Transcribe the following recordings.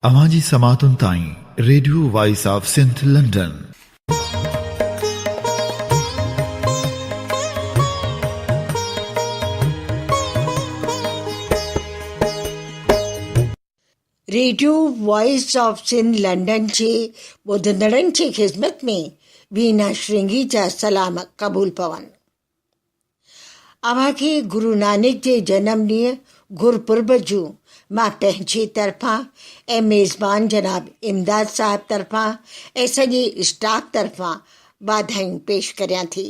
अवाजी समातुन ताई radio voice of सेंट London. Radio voice of Sindh लंडनचे ॿुधंदड़नि जी ख़िदमत में वीना श्रृंगीचा सलाम क़बूल पवन। अव्हांखे गुरु नानक जे जनम ॾींहुं गुरपुर्ब जूं मां पंहिंजे तरफ़ां ऐं मेज़बान जनाब इमदाद साहिब तरफ़ां ऐं सॼे स्टाफ तरफ़ां वाधायूं पेश करियां थी।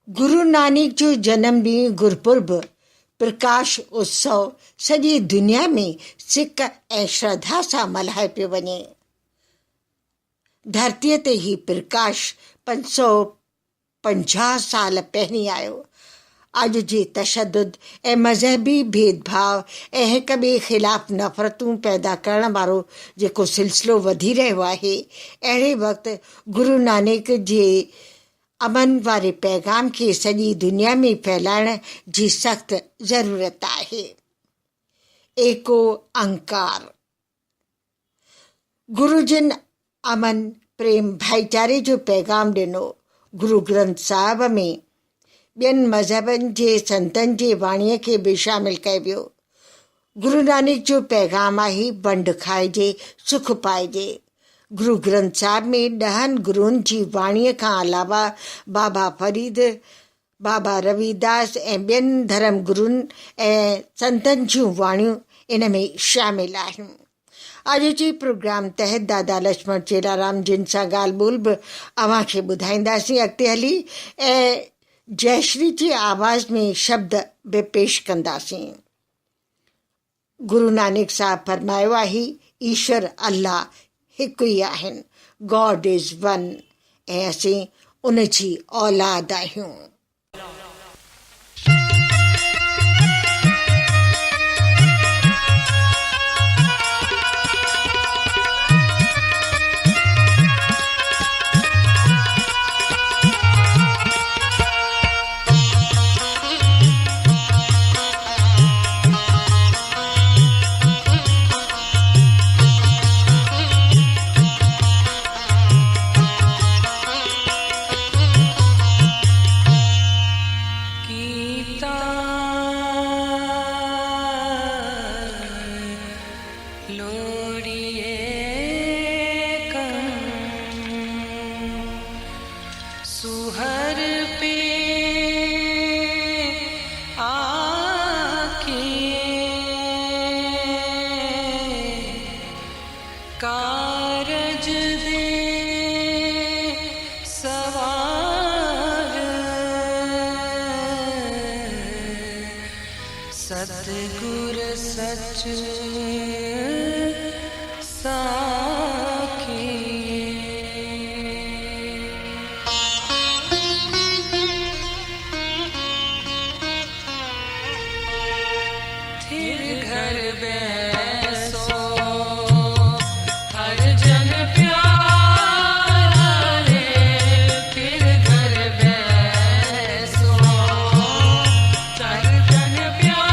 गुरु नानक जो जनम ॾींहुं गुरपुर्ब प्रकाश उत्सव सॼी दुनिया में सिक ऐं श्रद्धा सां मल्हाए पियो वञे। धरतीअ ते ही प्रकाश 550 साल पहिरीं आयो। अॼु जे तशद्दुद ऐं मज़हबी भेदभाव ऐं हिक ॿिए ख़िलाफ़ नफ़रतूं पैदा करण वारो जेको सिलसिलो वधी रहियो आहे, अहिड़े वक़्तु गुरु नानक जे अमन वारे पैगाम खे सॼी दुनिया में फैलाइण जी सख़्त ज़रूरत आहे। एको अंकार। गुरु जिन अमन प्रेम भाईचारे जो पैगाम ॾिनो। गुरु ग्रंथ साहिब में ॿियनि मज़हबनि जे संतनि जे वाणीअ खे बि शामिल कयो वियो। गुरु नानक जो पैगाम आहे वंड खाइजे सुख पाइजे। गुरु ग्रंथ साहिब में 10 गुरुनि जी वाणीअ खां अलावा बाबा फरीद, बाबा रविदास ऐं ॿियनि धर्म गुरुनि ऐं संतनि जूं वाणियूं इन में शामिल आहिनि। अॼु जे प्रोग्राम तहत दादा लक्ष्मण चेलाराम जिन सां ॻाल्हि ॿोल बि अव्हांखे ॿुधाईंदासीं अॻिते हली, ऐं जयश्री जी आवाज़ में शब्द बि पेश कंदासीं। गुरु नानक साहिब फरमायो आहे, ईश्वर अल्लाह हिकु ई आहिनि, गॉड इज़ वन, ऐं असीं उन जी औलाद आहियूं। सतगुर सच साखी। थिर घर बैसो हर जन प्यारे, फिर घर बैसो हर जन प्यारे।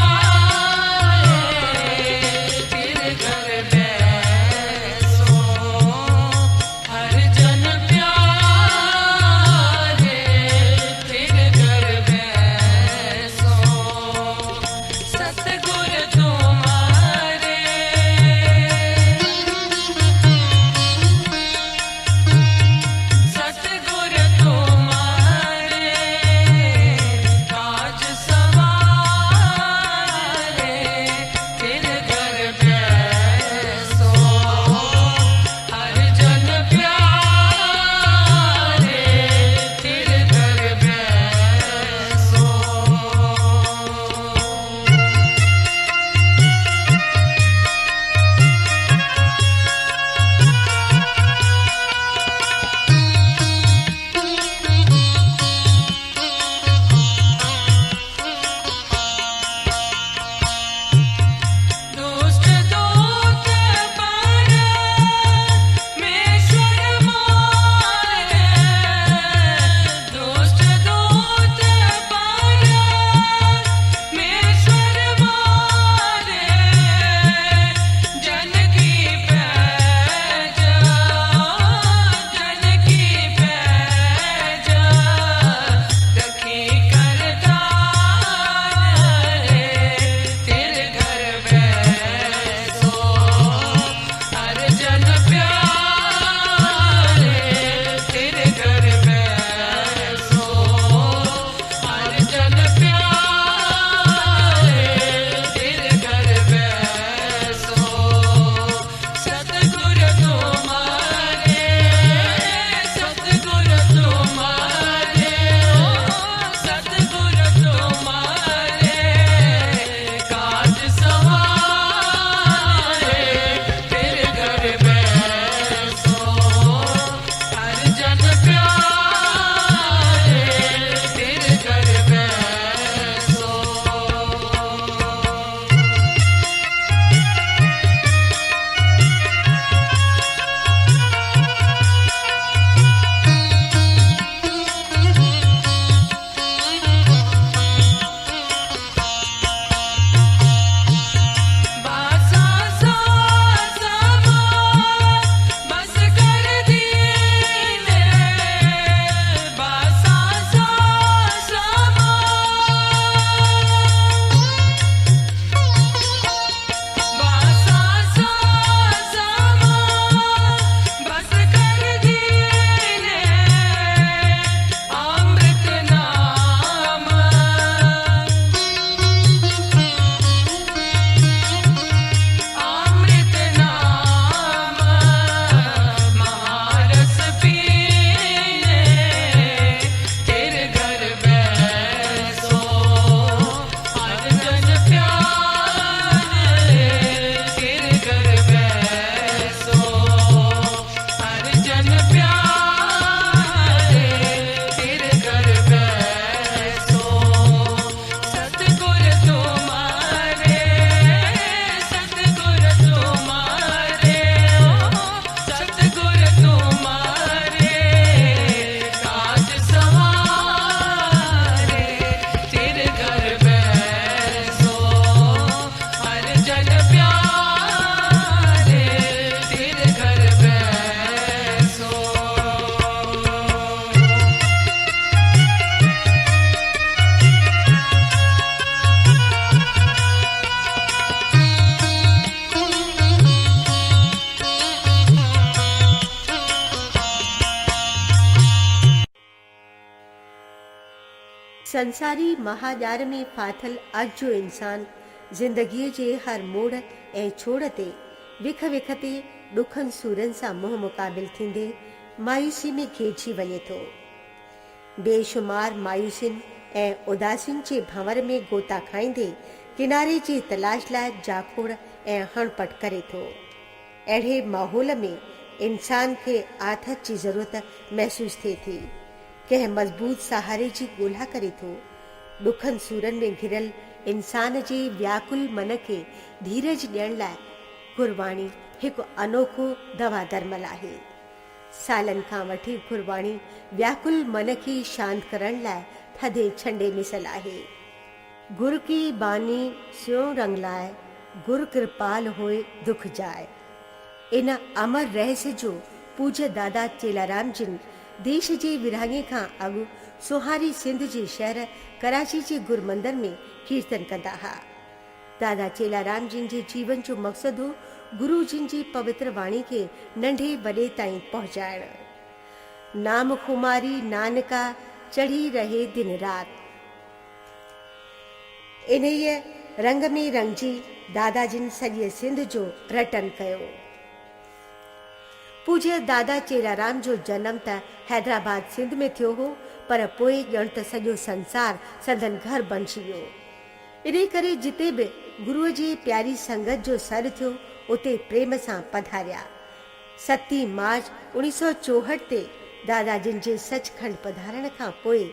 संसारी महाॼार में फाथल अॼु जो इंसान ज़िंदगीअ जे हर मोड़ ऐं छोड़ ते विख विख ते ॾुखनि सूरनि सां मुंहुं मुक़ाबिल थींदे मायूसी में घिरजी वञे थो। बेशुमार मायूसियुनि ऐं उदासियुनि जे भंवर में गोता खाईंदे किनारे जी तलाश लाइ जाखोड़ ऐं हणपट करे थो। अहिड़े माहौल में इंसान खे आथत जी ज़रूरत महसूस थिए थी, कंहिं मज़बूत सहारे जी ॻोल्हा करे थो। ॾुखनि सूरनि में घिरियल इंसान जे व्याकुल मन खे धीरज ॾियण लाइ गुरबाणी हिकु अनोखो दवा दरमल आहे। सालनि खां वठी गुरबाणी व्याकुल मन खे शांत करण लाइ थधे छंडे मिसल आहे। गुर की बानी स्यों रंग लाए, गुर कृपाल होए दुख जाए। इन अमर रहस्य जो पूज्य दादा चेलाराम जिन देश जे विरहाङे खां अॻु सोहारी सिंध जे शहर कराची जे गुर मंदिर में कीर्तन कंदा हुआ। दादा चेलाराम जिन जे जीवन जो मक़सदु हो गुरु जिन जी पवित्र वाणी खे नंढे वॾे ताईं पहुचाइण। नाम खुमारी नानका चढ़ी रहे दिन रात। इन्हीअ रंग में रंगजी दादा जिन सॼे सिंध जो रटन कयो। पूज्य दादा चेलाराम जो जनम त हैदराबाद सिंध में थियो हो, पर पोइ ॼण त सॼो संसार संदन घर बणिजी वियो। इन करे जिते बि गुरुअ जी प्यारी संगत जो सर थियो उते प्रेम सां पधारिया। 7 मार्च 1964 ते दादा जिन जे सचखंड पधारण खां पोइ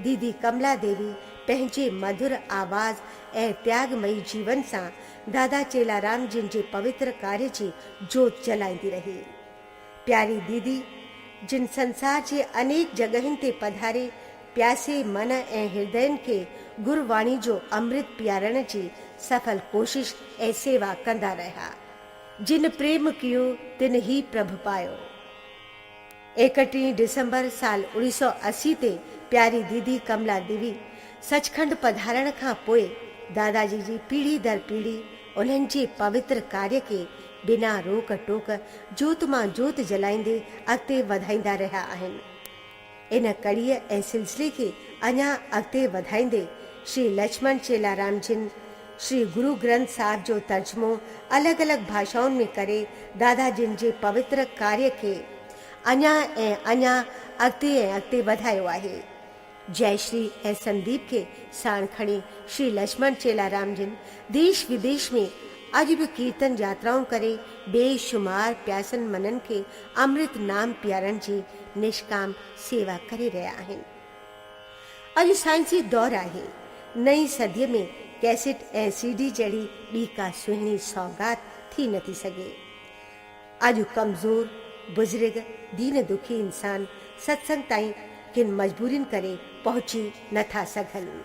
दीदी कमला देवी पंहिंजे मधुर आवाज़ ऐं त्यागमयी जीवन सां दादा चेलाराम जिन जे पवित्र कार्य जी जोत जलाईंदी रही। प्यारी दीदी जिन संसार जे अनेक जगहियुनि ते पधारे प्यासे मन ऐं हृदयनि खे गुरवाणी जो अमृत पियारण जी सफल कोशिश ऐं सेवा कंदा रहिया। जिन प्रेम कियो तिन ही प्रभ पायो। 31 दिसंबर साल 1980 ते प्यारी दीदी कमला देवी सचखंड पधारण खां पोइ दादाजी जी पीढ़ी दर पीढ़ी उन्हनि जे पवित्र कार्य के बिना रोक टोक जोत मां जोत जलाईंदे अॻिते वधाईंदा रहिया आहिनि। इन कड़ीअ ऐं सिलसिले खे अञा अॻिते वधाईंदे श्री लक्ष्मण चेलाराम जिन श्री गुरु ग्रंथ साहिब जो तर्जुमो अलॻि अलॻि भाषाउनि में करे दादा जिन जे पवित्र कार्य खे अञा ऐं अञा अॻिते वधायो आहे। जय श्री ऐं संदीप खे साण खणी श्री लक्ष्मण चेलाराम जिन देश विदेश में अॼु बि कीर्तन यात्राऊं करे बेशुमार प्यासनि मननि खे अमृत नाम पियारण जी निष्काम सेवा करे रहिया आहिनि। अॼु साइंसी दौर आहे। नई सदीअ में कैसेट ऐं सीडी जहिड़ी ॿी का सुहिणी सौगात थी नथी सघे। अॼु कमज़ोर बुज़ुर्ग दीन दुखी इंसान सत्संग ताईं किन मजबूरियुनि करे पहुची नथा सघनि।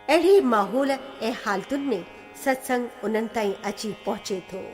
अहिड़े माहौल ऐं हालतुनि में सत्संग उन्हनि ताईं अची पहुचे थो।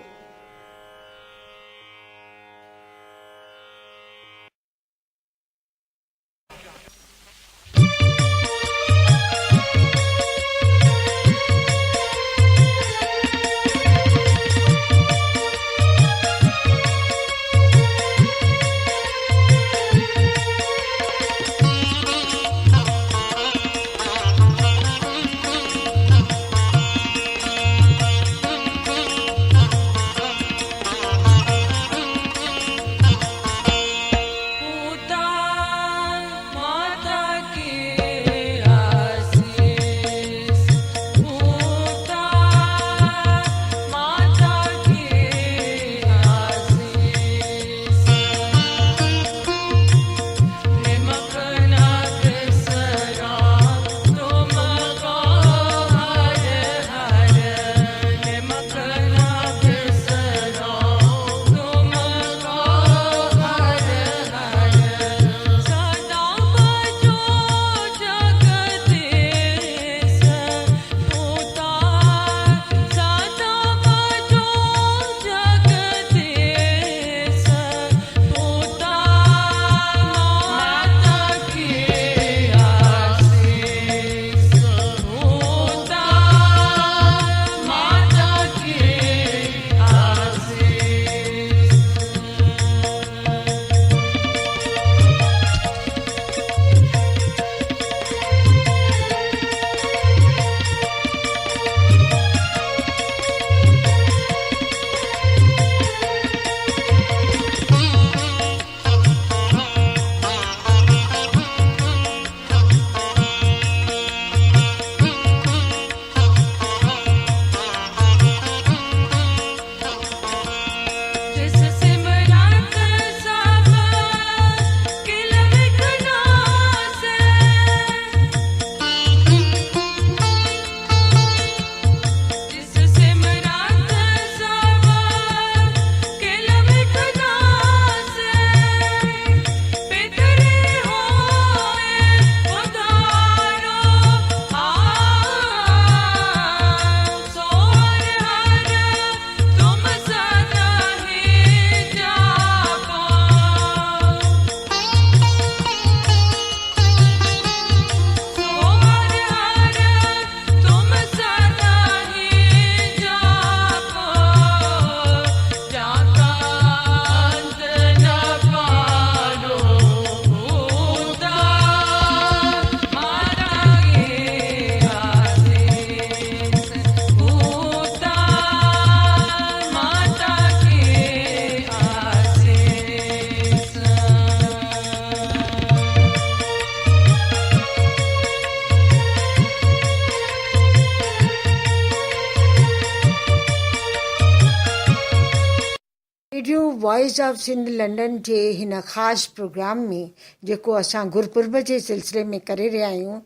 Radio voice of Sindh London जे हिन ख़ासि प्रोग्राम में जेको असां गुरुपुर्ब जे सिलसिले में करे रहिया आहियूं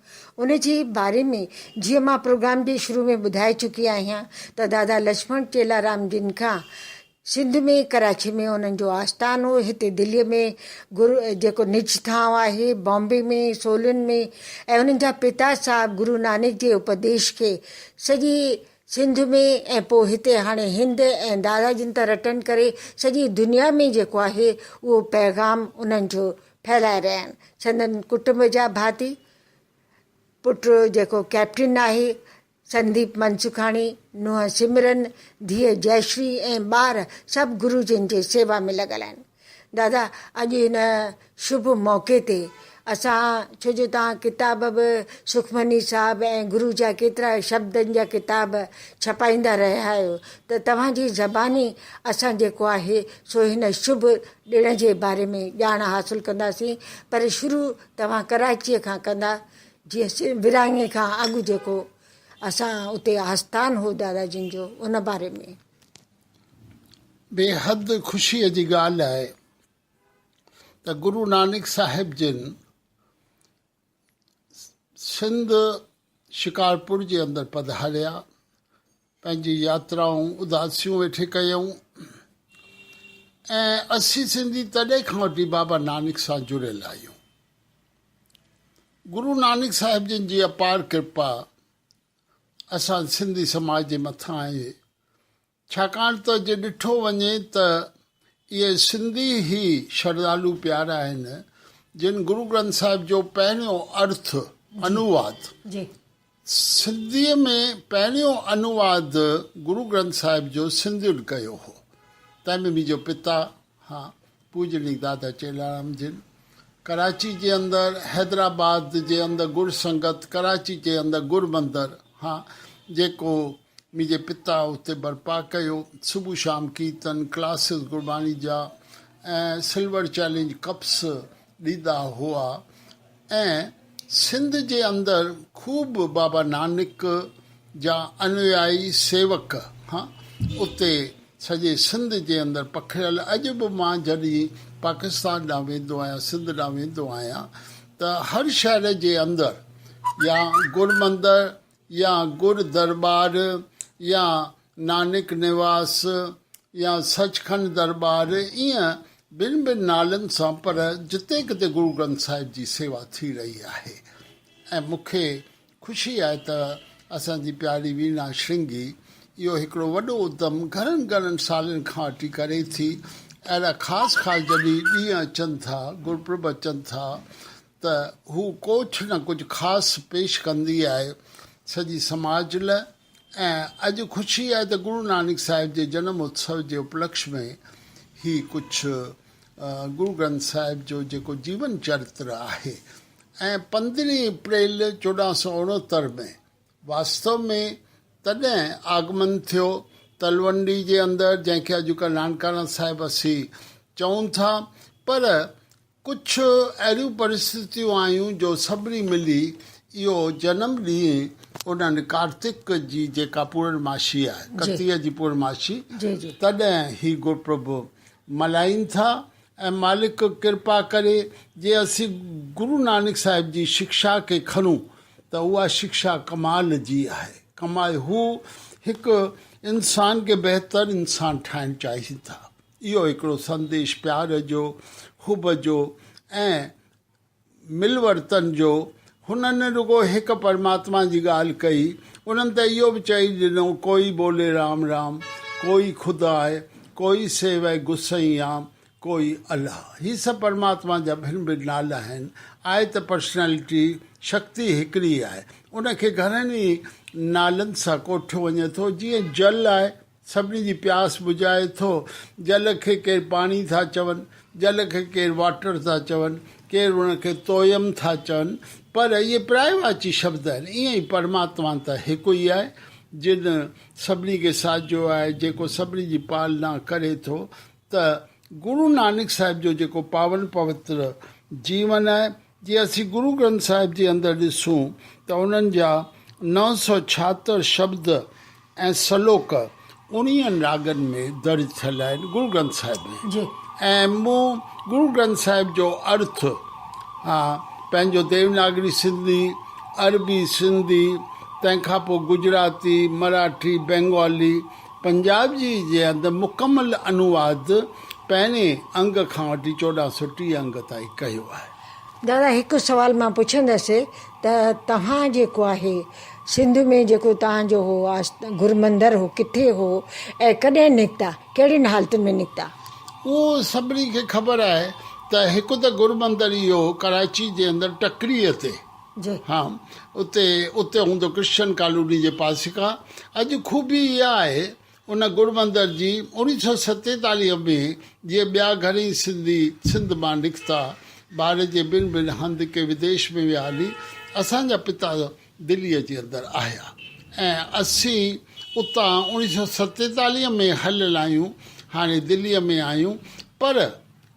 उन जे बारे में जीअं मां प्रोग्राम जे शुरू में ॿुधाए चुकी आहियां त दादा लक्ष्मण चेलाराम जिन खां सिंध में कराची में उन्हनि जो आस्थान हो, हिते दिल्लीअ में गुरु जेको निज ठाव आहे, बॉम्बे में, सोलन में, ऐं उन्हनि जा पिता साहिबु गुरु नानक जे उपदेश खे सॼी सिंध में ऐं पोइ हिते हाणे हिंद ऐं दादा जिन त रटन करे सॼी दुनिया में जेको आहे उहो पैगाम उन्हनि जो फैलाए रहिया आहिनि। संदन कुटुंब जा भाती पुटु जेको कैप्टन आहे संदीप मनसुखाणी, नुंहुं सिमरन, धीअ जयश्री ऐं ॿार सभु गुरु जिन जे सेवा में लॻल आहिनि। दादा अॼु हिन शुभ मौक़े ते असां छो जो तव्हां किताब बि सुखमनी साहिबु ऐं गुरु जा केतिरा शब्दनि जा किताब छपाईंदा रहिया आहियो त तव्हांजी ज़बानी असां जेको आहे सो हिन शुभ ॾिण जे बारे में ॼाण हासिलु कंदासीं, पर शुरू तव्हां कराचीअ खां कंदा जीअं विरांङे खां अॻु जेको असां उते आस्थान हो दादा जिन जो उन बारे में। बेहद ख़ुशीअ जी ॻाल्हि आहे त गुरु नानक साहिब जिन सिंध शिकारपुर जे अंदरि पधारिया, पंहिंजी यात्राऊं उदासियूं वेठे कयूं ऐं असीं सिंधी तॾहिं खां वठी बाबा नानक सां जुड़ियल आहियूं। गुरु नानक साहिब जिन जी अपार कृपा असां सिंधी समाज जे मथां आहे, छाकाणि त जे ॾिठो वञे त इहे सिंधी ई श्रद्धालु प्यारा आहिनि जिन गुरु ग्रंथ साहिब जो पहिरियों अर्थ अनुवाद सिंधीअ में पहिरियों अनुवाद गुरु ग्रंथ साहिब जो सिंधियुनि कयो हो। तंहिंमें मुंहिंजो पिता पूजनीक दादा चेलाराम जिन, कराची जे अंदरि, हैदराबाद जे अंदरि गुरु संगत, कराची जे अंदरि गुरु मंदरु जेको मुंहिंजे पिता उते बर्पा कयो, सुबुह शाम कीर्तन क्लासिस गुरबाणी जा ऐं सिल्वर चैलेंज कप्स ॾींदा हुआ ऐं सिंध जे अंदरि ख़ूब बाबा नानक जा अनुयायी सेवक उते सॼे सिंध जे अंदरि पखिड़ियल। अॼु बि मां जॾहिं पाकिस्तान ॾांहुं वेंदो आहियां, सिंध ॾांहुं वेंदो आहियां त हर शहर जे अंदरि या गुरु मंदरु या गुरु दरबार या नानक निवास या सचखंड दरबार, ईअं ॿिनि ॿिनि नालनि सां, पर जिते किथे गुरु ग्रंथ साहिब जी सेवा थी रही आहे। ऐं मूंखे ख़ुशी आहे त असांजी प्यारी वीणा श्रृंगी इहो हिकिड़ो वॾो उद्यम घणनि घणनि सालनि खां वठी करे थी। अहिड़ा ख़ासि जॾहिं ॾींहं अचनि था, गुरुपुरब अचनि था त हू कुझु न कुझु ख़ासि पेश कंदी आहे सॼी समाज लाइ। ऐं अॼु ख़ुशी आहे त गुरु नानक साहिब जे जनम उत्सव जे उपलक्ष्य में ही कुझु गुरु ग्रंथ साहिब जो जेको जीवन चरित्र आहे ऐं 15 अप्रैल 1469 में वास्तव में तॾहिं आगमन थियो तलवंडी जे अंदरि, जंहिंखे अॼुकल्ह नानकाना साहिब असीं चऊं था। पर कुझु अहिड़ियूं परिस्थितियूं आयूं जो सभिनी मिली इहो जनम ॾींहुं उन्हनि कार्तिक जी जेका पूर्णमाशी आहे, कतीअ जी पूर्णमाशी, तॾहिं ही गुरुपुरब मल्हाइनि था। ऐं मालिक कृपा करे जे असीं गुरु नानक साहिब जी शिक्षा खे खणूं त उहा शिक्षा कमाल जी आहे। कमाल हू हिकु इंसान खे बहितर इंसान ठाहिणु चाहिनि था। इहो हिकिड़ो संदेश प्यार जो, ख़ूब जो ऐं मिलवर्तन जो। हुननि रुगो हिकु परमात्मा जी ॻाल्हि कई, उन्हनि त इहो बि चई ॾिनो, कोई बोले राम राम, कोई ख़ुदा आहे, कोई सेवै गुसैयां, कोई अलाह। हीअ सभु परमात्मा जा भिन्न भिन्न नाला आहिनि। आहे त पर्सनैलिटी शक्ति हिकिड़ी आहे, उनखे घणनि ई नालनि सां कोठियो वञे थो। जीअं जल आहे, सभिनी जी प्यास बुझाए थो। जल खे केरु पाणी था चवनि, जल खे केरु वाटर था चवनि, केरु उनखे तोयम था चवनि, पर इहे पर्यायवाची शब्द आहिनि। ईअं ई परमात्मा त हिकु ई आहे जिन सभिनी खे साॼो आहे, जेको सभिनी जी पालना करे थो। त गुरु नानक साहिब जो जेको पावन पवित्र जीवन आहे, जीअं असीं गुरु ग्रंथ साहिब जे अंदरि ॾिसूं त उन्हनि जा 976 शब्द ऐं सलोक 19 रागनि में दर्ज थियल आहिनि गुरु ग्रंथ साहिब में। जी ऐं मूं गुरु ग्रंथ साहिब जो अर्थ हा पंहिंजो देवनागरी सिंधी, अरबी सिंधी, तंहिंखां पोइ गुजराती, मराठी, बंगाली, पंजाबी जे अंदरि मुकमल अनुवाद पहिरें अंग खां वठी 1430 अंग ताईं कयो आहे। दादा हिकु सुवाल मां पुछंदसि त तव्हां जेको आहे सिंध में जेको तव्हांजो हो गुरु मंदरु हो किथे हो ऐं कॾहिं निकिता, कहिड़ियुनि हालतुनि में निकिता? उहो सभिनी खे ख़बर आहे त हिकु त गुरु मंदरु इहो कराची जे अंदरि टकरीअ ते, जी हा उते हूंदो कृष्ण कॉलोनी जे पासे खां। अॼु खूबी इहा आहे उन गुरु मंदर जी 1947 में जीअं ॿिया घणेई सिंधी सिंध मां निकिता, ॿार जे ॿिनि हंधि के विदेश में विया हली, असांजा पिता दिल्लीअ जे अंदरि आया ऐं असीं उतां 1947 में हलियल आहियूं, हाणे दिल्लीअ में आहियूं। पर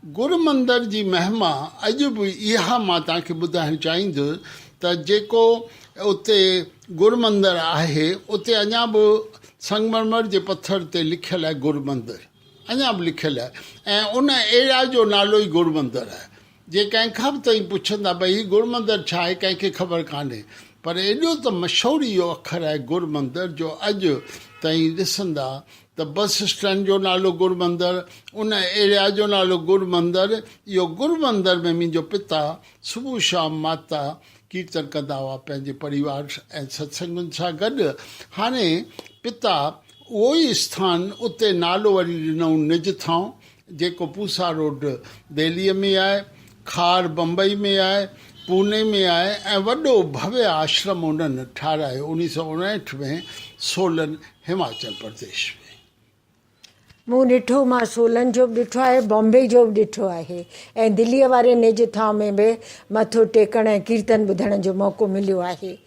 गुरु मंदर जी महिमा अॼु बि इहा मां तव्हांखे ॿुधाइणु चाहींदुसि त जेको उते गुरु मंदरु आहे उते अञा बि संगमरमर जे पथर ते लिखियलु आहे गुरु मंदरु, अञा बि लिखियलु आहे ऐं उन एरिया जो नालो ई गुरु मंदरु आहे। जे कंहिंखां बि ताईं पुछंदा भई हीउ गुरु मंदरु छा आहे, कंहिंखे ख़बर कान्हे, पर एॾो त मशहूरु इहो अखर आहे गुरु मंदरु जो अॼु ताईं ॾिसंदा त बस स्टैंड जो नालो गुरु मंदरु, उन एरिया जो नालो गुरु मंदरु। इहो गुरु मंदर में मुंहिंजो पिता सुबुह शाम माता कीर्तन कंदा हुआ पंहिंजे परिवार ऐं सत्संगुनि सां गॾु। हाणे पिता उहो ई स्थान उते नालो वरी ॾिनऊं निजथाऊं, जेको पूसा रोड दिल्लीअ में आहे, खार बम्बई में आहे, पूने में आहे ऐं वॾो भव्य आश्रम उन्हनि ठारायो 1959 में सोलन हिमाचल प्रदेश में। मूं ॾिठो, मां सोलन जो बि ॾिठो आहे, बॉम्बे जो बि ॾिठो आहे ऐं दिल्लीअ वारे निजथां में बि मथो टेकण ऐं कीर्तन ॿुधण जो मौक़ो मिलियो आहे।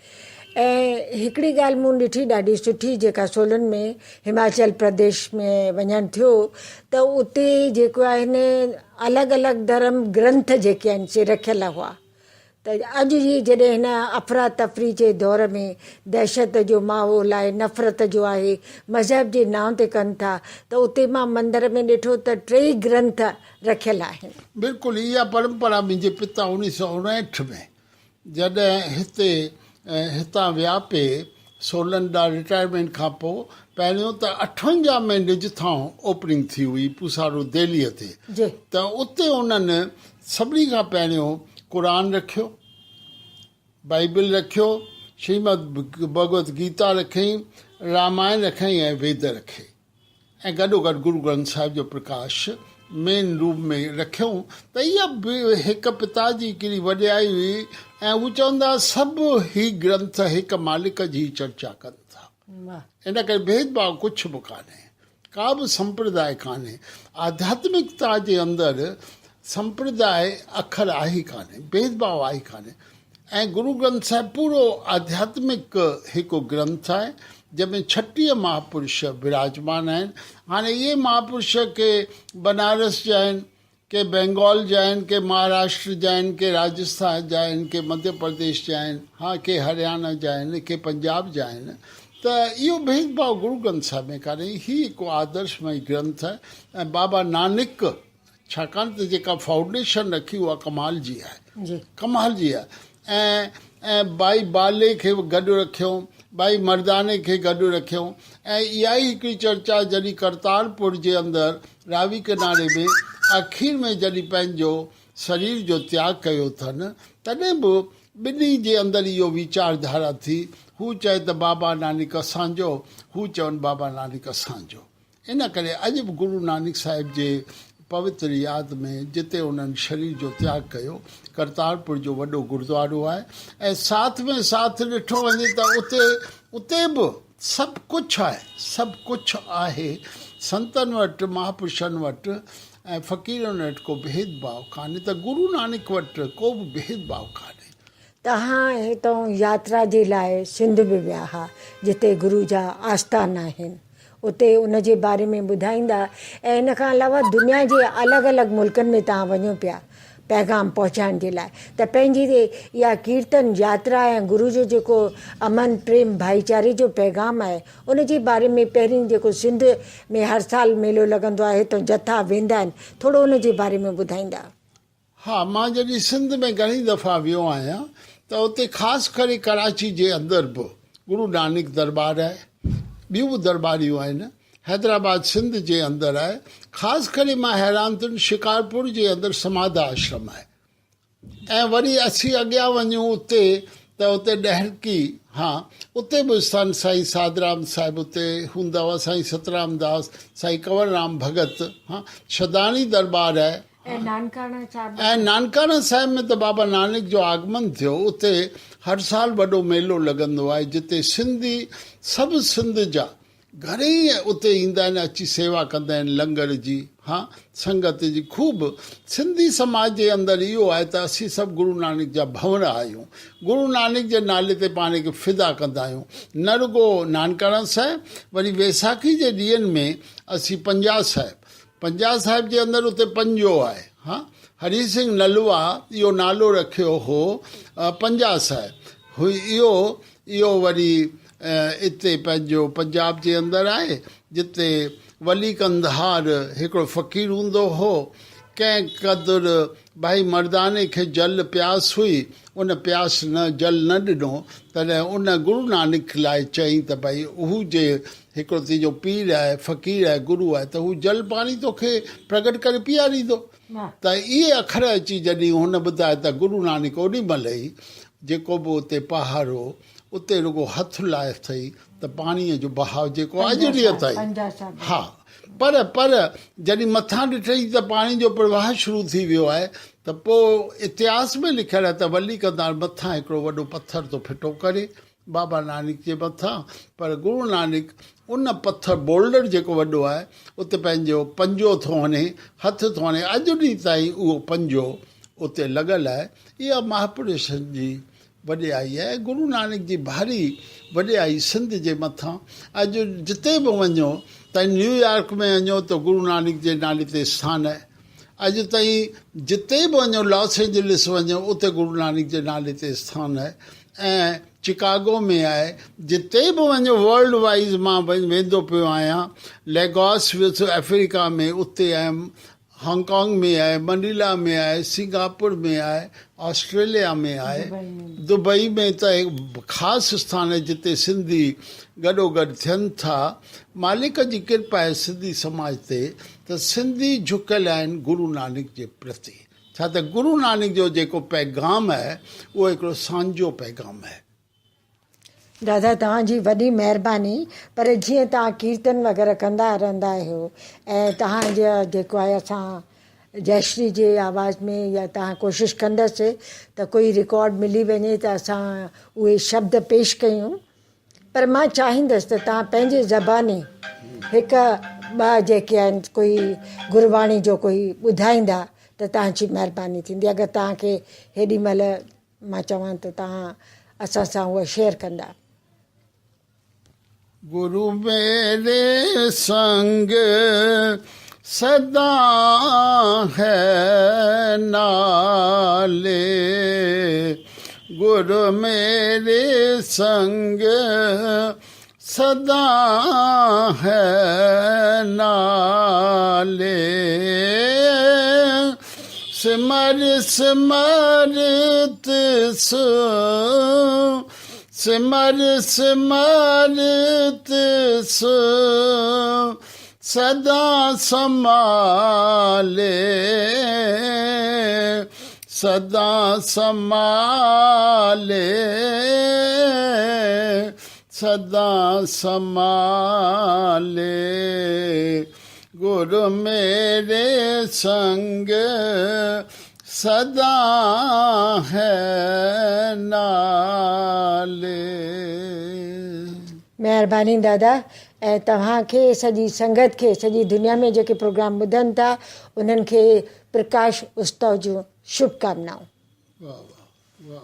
ऐं हिकिड़ी ॻाल्हि मूं ॾिठी ॾाढी सुठी, जेका सोलन में हिमाचल प्रदेश में वञणु थियो त उते जेको आहिनि अलॻि अलॻि धर्म ग्रंथ जेके आहिनि से रखियल हुआ। त अॼु जी जॾहिं हिन अफ़रा तफ़री जे दौर में दहशत जो माहौल आहे, नफ़रत जो आहे, मज़हब जे नाव ते कनि था, त उते मां मंदर में ॾिठो त 3 ग्रंथ रखियल आहिनि। बिल्कुलु इहा परंपरा मुंहिंजे पिता 1959 में जॾहिं हितां विया पे सोलन ॾांहुं रिटायरमेंट खां पोइ, पहिरियों त 58 में निजथाऊं ओपनिंग थी हुई पूसारो दिल्लीअ ते, त उते उन्हनि सभिनी खां पहिरियों क़ुरान रखियो, बाइबिल रखियो, श्रीमद भगवत गीता रखियईं, रामायण रखियईं ऐं वेद रखे ऐं गॾोगॾु गुरु ग्रंथ साहिब जो प्रकाश मेन रूप में रखियऊं। त इहा बि हिकु पिता जी हिकिड़ी वॾियाई हुई ऐं हू चवंदा सभु ही ग्रंथ हिकु मालिक जी चर्चा कनि था। इन करे भेदभाव कुझु बि कान्हे, का बि संप्रदाय कान्हे। आध्यात्मिकता जे अंदरि संप्रदाय अखर आहे ई कान्हे, भेदभाव आहे ई कान्हे। ऐं गुरु ग्रंथ साहिब पूरो आध्यात्मिक हिकु ग्रंथ आहे जंहिंमें 36 महापुरुष विराजमान आहिनि। हाणे इहे महापुरुष के बनारस जा आहिनि, के बंगाल जा आहिनि, के महाराष्ट्र जा आहिनि, के राजस्थान जा आहिनि, के मध्य प्रदेश जा आहिनि, हा के हरियाणा जा आहिनि, के पंजाब जा आहिनि। त इहो भेदभाव गुरु ग्रंथ साहिब में कान्हे, हीउ हिकु आदर्शमय ग्रंथ आहे। ऐं बाबा नानक छाकाणि त जेका फाउंडेशन रखी उहा कमाल जी आहे, कमाल जी आहे। ऐं भाई बाले खे गॾु रखियऊं, भाई मर्दाने खे गॾु रखियऊं। ऐं इहा ई हिकिड़ी चर्चा जॾहिं करतारपुर जे अंदरि रावी किनारे में आख़िर में जॾहिं पंहिंजो शरीर जो त्याग कयो अथनि, तॾहिं बि ॿिन्ही जे अंदरि इहो वीचारधारा थी। हू चए त बाबा नानक असांजो, हू चवनि बाबा नानक असांजो। इन करे अॼु बि गुरु नानक साहिब जे पवित्र यादि में जिते उन्हनि शरीर जो त्याग कयो, करतारपुर जो वॾो गुरुद्वारो आहे। ऐं साथ में साथ ॾिठो वञे त उते बि सभु कुझु आहे, सभु कुझु आहे संतनि वटि, महापुरुषनि वटि ऐं फ़क़ीरनि वटि को भेदभाव कान्हे। त गुरु नानक वटि को बि भेदभाव कान्हे। तव्हां हितां यात्रा जे लाइ सिंध बि विया हुआ जिते गुरु जा आस्थान आहिनि, उते उन जे बारे में ॿुधाईंदा। ऐं इन खां अलावा दुनिया जे अलॻि अलॻि मुल्कनि में तव्हां वञो पिया, पैगाम पहुचाइण जे लाइ। त पंहिंजी इहा कीर्तन यात्रा ऐं गुरू जो जेको अमन प्रेम भाईचारे जो पैगाम आहे उन जे बारे में पहिरीं जेको सिंध में हर साल मेलो लॻंदो आहे हितां जथा वेंदा आहिनि, थोरो उन जे बारे में ॿुधाईंदा। हा, मां जॾहिं सिंध में घणी दफ़ा वियो आहियां त उते ख़ासि करे कराची जे अंदरि बि गुरू नानक दरबार आहे, ॿियूं बि दरबारियूं आहिनि। हैदराबाद सिंध जे अंदरि आहे। ख़ासि करे मां हैरान थियुमि, शिकारपुर जे अंदरि समाधा आश्रम आहे। ऐं वरी असीं अॻियां वञूं उते त उते ॾहरकी, हा उते बि सन साईं साधराम साहिबु उते हूंदा हुआ, साईं सतराम दास, साईं कंवरराम भगत, हा शदाणी दरबार आहे। ऐं नानकाना साहिब में त बाबा नानक जो आगमन थियो। उते हर साल वॾो मेलो लॻंदो आहे जिते सिंधी, सभु सिंध जा घणेई उते ईंदा आहिनि, अची सेवा कंदा आहिनि लंगर जी, हा संगत जी। ख़ूब सिंधी समाज जे अंदरि इहो आहे त असीं सभु गुरू नानक जा भंवर आहियूं, गुरू नानक जे नाले ते पाण खे फिदा कंदा आहियूं। न रुगो नानकाना साहिब, वरी वैसाखी जे ॾींहंनि में असीं पंजाह साहिब जे अंदरि उते पंजो आहे, हा हरी सिंह नलवा इहो नालो रखियो हो पंजाह साहिब। इहो वरी इते पंहिंजो पंजाब जे अंदरि आहे जिते वली कंधार हिकिड़ो फ़क़ीर हूंदो हो। कंहिं क़दुरु भाई मर्दाने खे जल प्यास हुई, उन प्यास न जल न ॾिनो, तॾहिं उन गुरू नानक लाइ चयईं त भई हू जे हिकिड़ो तुंहिंजो पीर आहे, फ़क़ीर आहे, गुरू आहे, त हू जल पाणी तोखे प्रगट करे पीआरींदो। त इहे अखर अची जॾहिं हुन ॿुधाए त गुरू नानक ओॾी महिल ई जेको बि उते पहाड़ हो उते रुगो हथु लाइ अथई त पाणीअ जो बहाव जेको अॼु ॾींहं ताईं, हा पर जॾहिं मथां ॾिठई त पाणी जो प्रवाह शुरू थी वियो आहे त पोइ इतिहास में लिखियलु आहे त वली कंदार मथां हिकिड़ो वॾो पथर थो फिटो करे बाबा नानक जे मथां। पर गुरू नानक उन पथर बोल्डर जेको वॾो आहे उते पंहिंजो पंजो थो वञे, हथु थो वञे, अॼु ॾींहं ताईं उहो पंजो उते लॻल आहे। इहा महापुरुषनि जी वॾियाई आहे, गुरू नानक जी भारी वॾियाई सिंध जे मथां। अॼु जिते बि वञो त न्यूयॉर्क में वञो त गुरू नानक जे नाले ते स्थान आहे। अॼु ताईं जिते बि वञो, लॉस एंजलिस वञो, उते गुरू नानक जे नाले ते स्थान आहे। ऐं चिकागो में आहे, जिते बि वञो वर्ल्ड वाइज़ मां वेंदो पियो आहियां। लेगोस वियुसि अफ्रीका में, उते आयुमि, हांगकांग में आहे, मनीला में आहे, सिंगापुर में आहे, ऑस्ट्रेलिया में आहे, दुबई में त ख़ासि स्थान आहे जिते सिंधी गॾोगॾु थियनि था। मालिक जी कृपा आहे सिंधी समाज ते त सिंधी झुकियल आहिनि गुरू नानक जे प्रति। छा त गुरू नानक जो जेको पैगाम आहे उहो हिकिड़ो सांझो पैगाम आहे। दादा तव्हांजी वॾी महिरबानी। पर जीअं तव्हां कीर्तन वग़ैरह कंदा रहंदा आहियो ऐं तव्हांजा जेको आहे असां जयश्री जे आवाज़ में या तव्हां कोशिशि कंदसि त कोई रिकॉर्ड मिली वञे त असां उहे शब्द पेश कयूं। पर मां चाहींदसि त तव्हां पंहिंजे ज़बानी हिकु ॿ जेके आहिनि कोई गुरबाणी जो कोई ॿुधाईंदा त तव्हांजी महिरबानी थींदी। अगरि तव्हांखे हेॾी महिल मां चवां त तव्हां असां सां उहा शेयर कंदा। गुरु मेरे संग सदा है नाले, गुरु मेरे संग सदा है नाले। सिमर सिमरत सो, सिमर सिमरत सो सदा संभाले, सदा संभाले, सदा संभाले। गुरु मेरे संग सदा है नाले। महिरबानी दादा। ऐं तव्हांखे सॼी संगत खे सॼी दुनिया में जेके प्रोग्राम ॿुधनि था उन्हनि खे प्रकाश उत्सव जूं शुभकामनाऊं। वाह वाह वाह।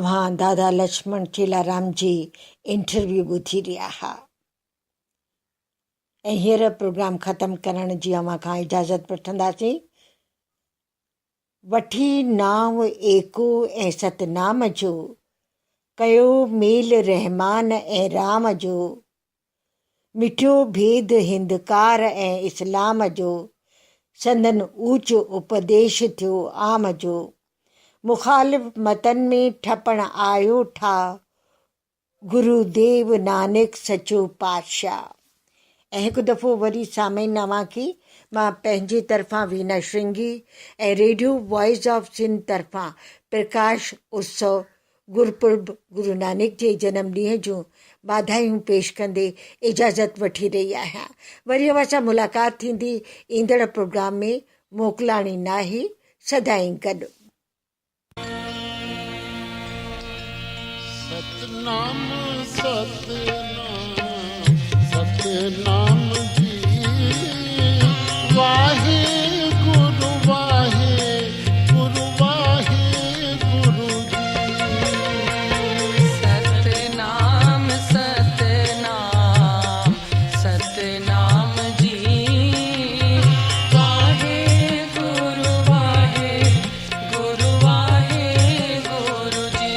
अव्हां दादा लक्ष्मण चेलाराम जी इंटरव्यू ॿुधी रहिया हुआ। ऐं हींअर प्रोग्राम ख़तमु करण जी अव्हां खां इजाज़त वठंदासीं। वठी नाव एको ऐं सतनाम जो, कयो मेल रहमान ऐं राम जो, मिठियो भेद हिंदकार ऐं इस्लाम जो, संदन ऊच उपदेश थियो आम जो, मुखालिफ़ मतन में ठपण आयो ठा, गुरुदेव नानक सचो पातशाह। ऐं हिकु दफ़ो वरी सामीन अव्हां खे मां पंहिंजे तरफ़ां वीना श्रृंगी ऐं रेडियो वॉइस ऑफ सिंध तरफ़ां प्रकाश उत्सव गुरुपुर्ब गुरु नानक जे जनम ॾींहं जूं वाधायूं पेश कंदे इजाज़त वठी रही आहियां। वरी अव्हां सां मुलाक़ात थींदी ईंदड़ प्रोग्राम में। मोकिलाणी नाहे, सदाईं गॾु। सतनाम सतनाम सतनाम जी, वाहे गुरु वाहे गुरु वाहे गुरु जी। सतनाम सतनाम सतनाम जी, वाहे गुरु वाहे गुरु वाहे गुरु जी।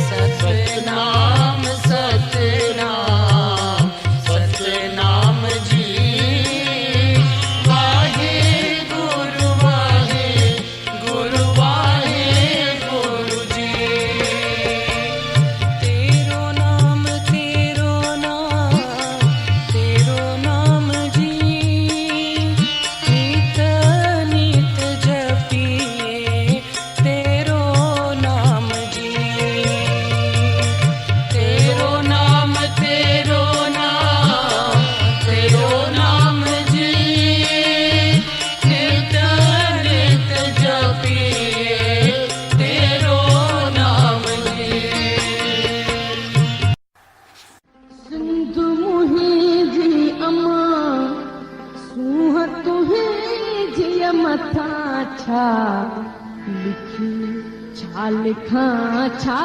सतनाम सतनाम सतनाम जी, वाहे गुरु वाहे गुरु वाहे गुरु जी। तेरो नाम तेरो नाम तेरो नाम जी, नित नित जपिए तेरो नाम जी। तेरो नाम तेरो नाम तेरो नाम जी, नित नित जपिए तेरो नाम जी। सिंध मुंहिंजी अमां, सूंह तुंहिंजी मथां छा लिखी, छा लिखां छा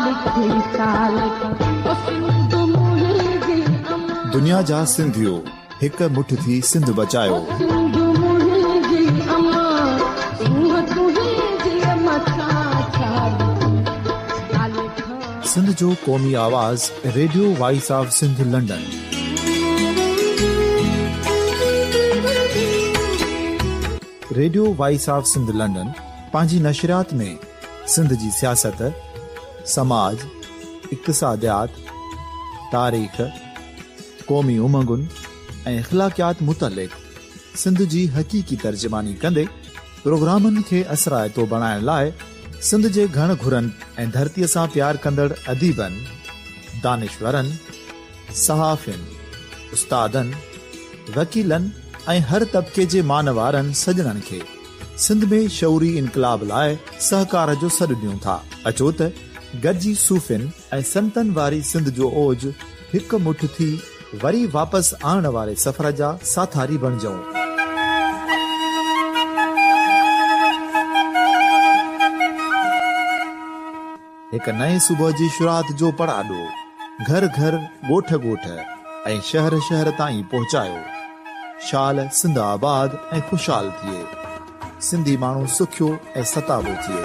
लिखी छा लिखां। ओ सिंध मुंहिंजी अमां, दुनिया जा सिंधियो हिकु मुठ थी सिंध बचायो। सिंध मुंहिंजी अमां, सूंह तुंहिंजी मथां छा लिखी, छा लिखां। सिंध जो क़ौमी आवाज़ radio voice of Sindh London. Radio voice of Sindh London पंहिंजी नशरियात में सिंध जी सियासत, समाज, इक़्तिसादियात, तारीख़, क़ौमी उमंगुनि ऐं इख़्लाक़ियात मुतलिक़ सिंध जी हक़ीक़ी तर्जुमानी कंदे प्रोग्रामनि खे असराइतो बणाइण लाइ सिंध जे घण घुरनि ऐं धरतीअ सां प्यार कंदड़ अदीबनि, दानिश्वरनि, सहाफ़ियुनि, उस्तादनि, वकीलनि ऐं हर तबिके जे मानवारनि सजणनि खे सिंध में शऊरी इनकलाब लाइ सहकार जो सॾु ॾियूं था। अचो त गॾिजी सूफ़ियुनि ऐं संतनि वारी सिंध जो ओज हिकु मुठ थी वरी वापसि आणण वारे सफ़र जा साथारी बणिजऊं। हिकु नए सुबुह जी शुरूआत जो पड़ाॾो घर घर, ॻोठ ॻोठ ऐं शहर शहर ताईं पहुचायो। शाल सिंध आबाद ऐं ख़ुशहाल थिए, सिंधी माण्हू सुखियो ऐं सताबो थिए।